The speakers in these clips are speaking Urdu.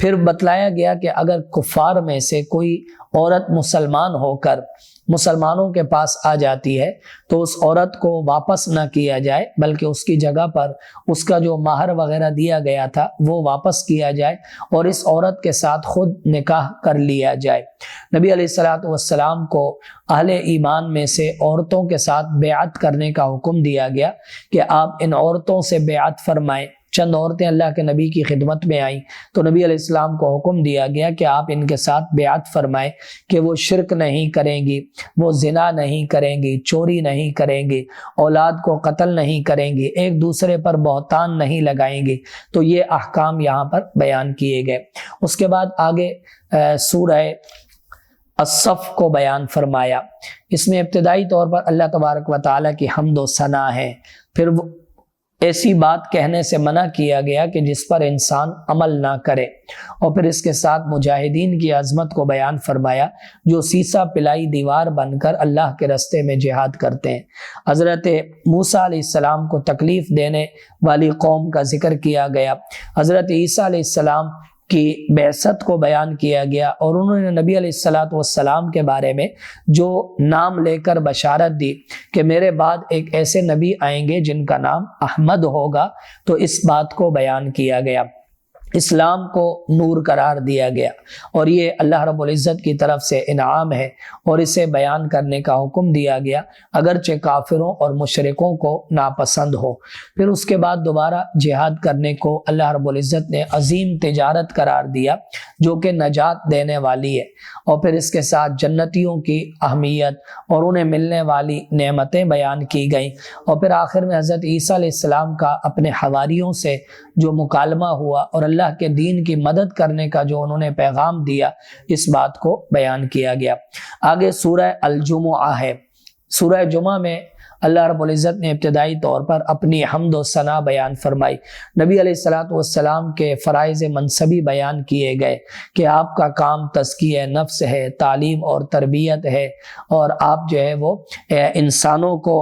پھر بتلایا گیا کہ اگر کفار میں سے کوئی عورت مسلمان ہو کر مسلمانوں کے پاس آ جاتی ہے تو اس عورت کو واپس نہ کیا جائے، بلکہ اس کی جگہ پر اس کا جو مہر وغیرہ دیا گیا تھا وہ واپس کیا جائے اور اس عورت کے ساتھ خود نکاح کر لیا جائے۔ نبی علیہ الصلوۃ والسلام کو اہل ایمان میں سے عورتوں کے ساتھ بیعت کرنے کا حکم دیا گیا کہ آپ ان عورتوں سے بیعت فرمائیں۔ چند عورتیں اللہ کے نبی کی خدمت میں آئیں تو نبی علیہ السلام کو حکم دیا گیا کہ آپ ان کے ساتھ بیعت فرمائیں کہ وہ شرک نہیں کریں گی، وہ زنا نہیں کریں گی، چوری نہیں کریں گی، اولاد کو قتل نہیں کریں گی، ایک دوسرے پر بہتان نہیں لگائیں گی۔ تو یہ احکام یہاں پر بیان کیے گئے۔ اس کے بعد آگے سورہ الصف کو بیان فرمایا۔ اس میں ابتدائی طور پر اللہ تبارک و تعالیٰ کی حمد و ثنا ہے، پھر وہ ایسی بات کہنے سے منع کیا گیا کہ جس پر انسان عمل نہ کرے، اور پھر اس کے ساتھ مجاہدین کی عظمت کو بیان فرمایا جو سیسا پلائی دیوار بن کر اللہ کے راستے میں جہاد کرتے ہیں۔ حضرت موسیٰ علیہ السلام کو تکلیف دینے والی قوم کا ذکر کیا گیا، حضرت عیسیٰ علیہ السلام کی بعثت کو بیان کیا گیا، اور انہوں نے نبی علیہ الصلوۃ والسلام کے بارے میں جو نام لے کر بشارت دی کہ میرے بعد ایک ایسے نبی آئیں گے جن کا نام احمد ہوگا، تو اس بات کو بیان کیا گیا۔ اسلام کو نور قرار دیا گیا، اور یہ اللہ رب العزت کی طرف سے انعام ہے، اور اسے بیان کرنے کا حکم دیا گیا اگرچہ کافروں اور مشرکوں کو ناپسند ہو۔ پھر اس کے بعد دوبارہ جہاد کرنے کو اللہ رب العزت نے عظیم تجارت قرار دیا جو کہ نجات دینے والی ہے، اور پھر اس کے ساتھ جنتیوں کی اہمیت اور انہیں ملنے والی نعمتیں بیان کی گئیں، اور پھر آخر میں حضرت عیسیٰ علیہ السلام کا اپنے حواریوں سے جو مکالمہ ہوا اور اللہ کے دین کی مدد کرنے کا جو انہوں نے پیغام دیا، اس بات کو بیان کیا گیا۔ آگے سورہ الجمعہ ہے۔ سورہ جمعہ میں اللہ رب العزت نے ابتدائی طور پر اپنی حمد و ثنا بیان فرمائی، نبی علیہ الصلوۃ والسلام کے فرائض منصبی بیان کیے گئے کہ آپ کا کام تزکیہ نفس ہے، تعلیم اور تربیت ہے، اور آپ جو ہے وہ انسانوں کو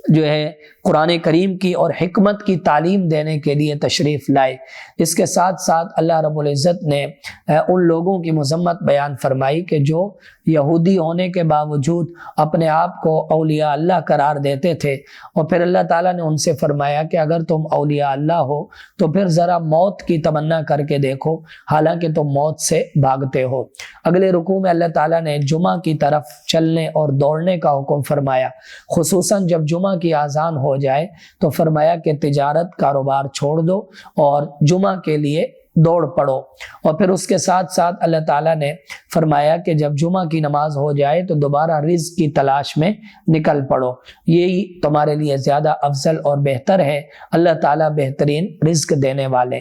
جو ہے قرآن کریم کی اور حکمت کی تعلیم دینے کے لیے تشریف لائے۔ اس کے ساتھ ساتھ اللہ رب العزت نے ان لوگوں کی مذمت بیان فرمائی کہ جو یہودی ہونے کے باوجود اپنے آپ کو اولیاء اللہ قرار دیتے تھے، اور پھر اللہ تعالیٰ نے ان سے فرمایا کہ اگر تم اولیاء اللہ ہو تو پھر ذرا موت کی تمنا کر کے دیکھو، حالانکہ تم موت سے بھاگتے ہو۔ اگلے رکوع میں اللہ تعالیٰ نے جمعہ کی طرف چلنے اور دوڑنے کا حکم فرمایا، خصوصاً جب جمعہ کی اذان ہو جائے تو فرمایا کہ تجارت کاروبار چھوڑ دو اور جمعہ کے لیے دوڑ پڑو، اور پھر اس کے ساتھ ساتھ اللہ تعالیٰ نے فرمایا کہ جب جمعہ کی نماز ہو جائے تو دوبارہ رزق کی تلاش میں نکل پڑو، یہی تمہارے لیے زیادہ افضل اور بہتر ہے، اللہ تعالیٰ بہترین رزق دینے والے۔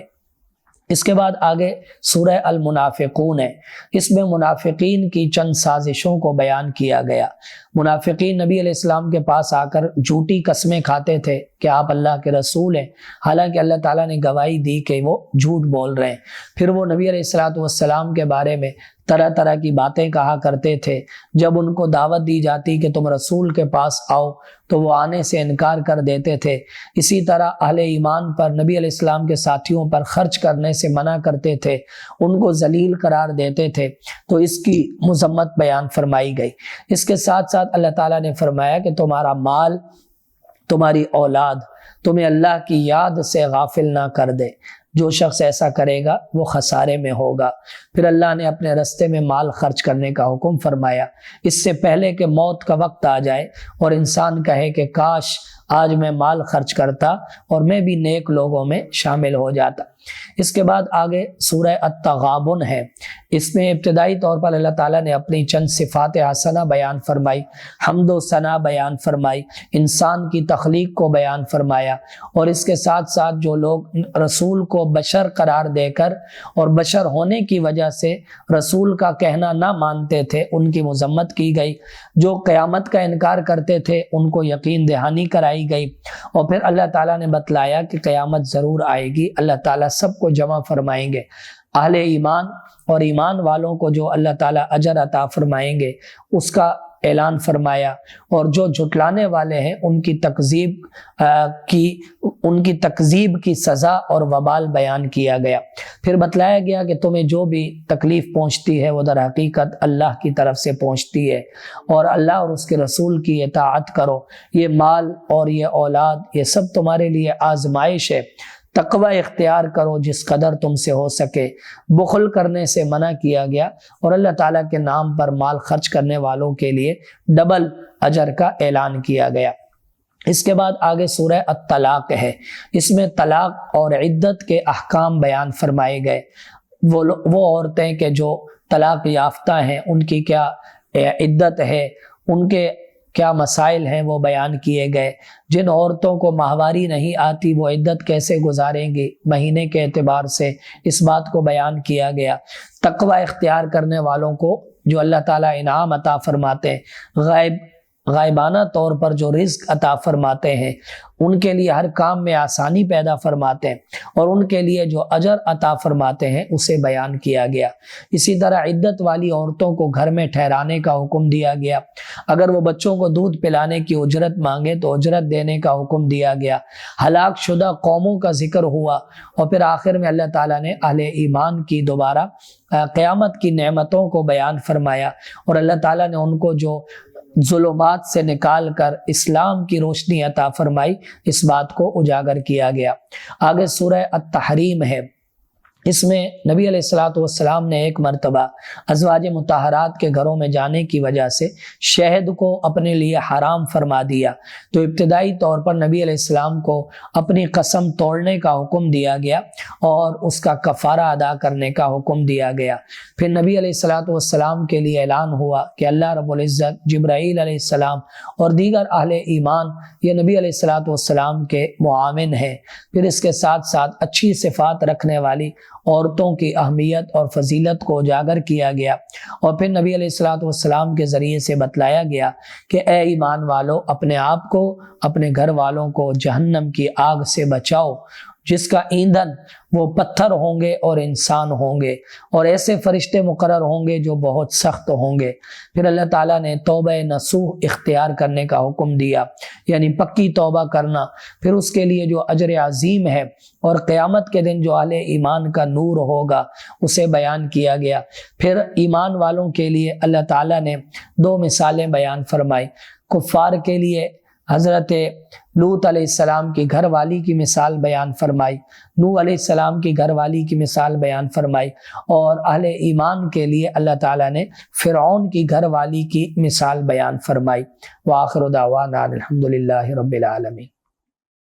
اس کے بعد آگے سورہ المنافقون ہے۔ اس میں منافقین کی چند سازشوں کو بیان کیا گیا۔ منافقین نبی علیہ السلام کے پاس آ کر جھوٹی قسمیں کھاتے تھے کہ آپ اللہ کے رسول ہیں، حالانکہ اللہ تعالیٰ نے گواہی دی کہ وہ جھوٹ بول رہے ہیں۔ پھر وہ نبی علیہ الصلوۃ والسلام کے بارے میں طرح طرح کی باتیں کہا کرتے تھے۔ جب ان کو دعوت دی جاتی کہ تم رسول کے پاس آؤ تو وہ آنے سے انکار کر دیتے تھے۔ اسی طرح اہل ایمان پر نبی علیہ السلام کے ساتھیوں پر خرچ کرنے سے منع کرتے تھے، ان کو ذلیل قرار دیتے تھے، تو اس کی مذمت بیان فرمائی گئی۔ اس کے ساتھ ساتھ اللہ تعالیٰ نے فرمایا کہ تمہارا مال، تمہاری اولاد تمہیں اللہ کی یاد سے غافل نہ کر دے، جو شخص ایسا کرے گا وہ خسارے میں ہوگا۔ پھر اللہ نے اپنے رستے میں مال خرچ کرنے کا حکم فرمایا، اس سے پہلے کہ موت کا وقت آ جائے اور انسان کہے کہ کاش آج میں مال خرچ کرتا اور میں بھی نیک لوگوں میں شامل ہو جاتا۔ اس کے بعد آگے سورہ التغابن ہے۔ اس میں ابتدائی طور پر اللہ تعالیٰ نے اپنی چند صفات حسنہ بیان فرمائی، حمد و ثنا بیان فرمائی، انسان کی تخلیق کو بیان فرمایا، اور اس کے ساتھ ساتھ جو لوگ رسول کو بشر قرار دے کر اور بشر ہونے کی وجہ سے رسول کا کہنا نہ مانتے تھے ان کی مذمت کی گئی، جو قیامت کا انکار کرتے تھے ان کو یقین دہانی کرائی گئی، اور پھر اللہ تعالیٰ نے بتلایا کہ قیامت ضرور آئے گی، اللہ تعالیٰ سب کو جمع فرمائیں گے۔ اہل ایمان اور ایمان والوں کو جو اللہ تعالیٰ اجر عطا فرمائیں گے اس کا اعلان فرمایا، اور جو جھٹلانے والے ہیں ان کی تکذیب کی سزا اور وبال بیان کیا گیا۔ پھر بتلایا گیا کہ تمہیں جو بھی تکلیف پہنچتی ہے وہ در حقیقت اللہ کی طرف سے پہنچتی ہے، اور اللہ اور اس کے رسول کی اطاعت کرو۔ یہ مال اور یہ اولاد یہ سب تمہارے لیے آزمائش ہے، تقوی اختیار کرو جس قدر تم سے ہو سکے۔ بخل کرنے سے منع کیا گیا، اور اللہ تعالیٰ کے نام پر مال خرچ کرنے والوں کے لیے ڈبل اجر کا اعلان کیا گیا۔ اس کے بعد آگے سورہ الطلاق ہے، اس میں طلاق اور عدت کے احکام بیان فرمائے گئے۔ وہ عورتیں کہ جو طلاق یافتہ ہیں ان کی کیا عدت ہے، ان کے کیا مسائل ہیں وہ بیان کیے گئے۔ جن عورتوں کو ماہواری نہیں آتی وہ عدت کیسے گزاریں گی مہینے کے اعتبار سے، اس بات کو بیان کیا گیا۔ تقوی اختیار کرنے والوں کو جو اللہ تعالیٰ انعام عطا فرماتے ہیں، غائبانہ طور پر جو رزق عطا فرماتے ہیں، ان کے لیے ہر کام میں آسانی پیدا فرماتے ہیں، اور ان کے لیے جو اجر عطا فرماتے ہیں اسے بیان کیا گیا۔ اسی طرح عدت والی عورتوں کو گھر میں ٹھہرانے کا حکم دیا گیا۔ اگر وہ بچوں کو دودھ پلانے کی اجرت مانگے تو اجرت دینے کا حکم دیا گیا۔ ہلاک شدہ قوموں کا ذکر ہوا، اور پھر آخر میں اللہ تعالیٰ نے اہل ایمان کی دوبارہ قیامت کی نعمتوں کو بیان فرمایا، اور اللہ تعالیٰ نے ان کو جو ظلمات سے نکال کر اسلام کی روشنی عطا فرمائی، اس بات کو اجاگر کیا گیا۔ آگے سورہ التحریم ہے، اس میں نبی علیہ الصلوۃ والسلام نے ایک مرتبہ ازواج مطہرات کے گھروں میں جانے کی وجہ سے شہد کو اپنے لیے حرام فرما دیا، تو ابتدائی طور پر نبی علیہ السلام کو اپنی قسم توڑنے کا حکم دیا گیا اور اس کا کفارہ ادا کرنے کا حکم دیا گیا۔ پھر نبی علیہ الصلوۃ والسلام کے لیے اعلان ہوا کہ اللہ رب العزت جبرائیل علیہ السلام اور دیگر اہل ایمان یہ نبی علیہ الصلوۃ والسلام کے معاون ہیں۔ پھر اس کے ساتھ ساتھ اچھی صفات رکھنے والی عورتوں کی اہمیت اور فضیلت کو اجاگر کیا گیا، اور پھر نبی علیہ الصلوۃ والسلام کے ذریعے سے بتلایا گیا کہ اے ایمان والو، اپنے آپ کو اپنے گھر والوں کو جہنم کی آگ سے بچاؤ، جس کا ایندھن وہ پتھر ہوں گے اور انسان ہوں گے، اور ایسے فرشتے مقرر ہوں گے جو بہت سخت ہوں گے۔ پھر اللہ تعالیٰ نے توبہ نصوح اختیار کرنے کا حکم دیا، یعنی پکی توبہ کرنا، پھر اس کے لیے جو اجر عظیم ہے اور قیامت کے دن جو اہل ایمان کا نور ہوگا اسے بیان کیا گیا۔ پھر ایمان والوں کے لیے اللہ تعالیٰ نے دو مثالیں بیان فرمائی۔ کفار کے لیے حضرت لوط علیہ السلام کی گھر والی کی مثال بیان فرمائی، نوح علیہ السلام کی گھر والی کی مثال بیان فرمائی، اور اہل ایمان کے لیے اللہ تعالیٰ نے فرعون کی گھر والی کی مثال بیان فرمائی۔ وآخر دعوانا الحمدللہ رب العالمین۔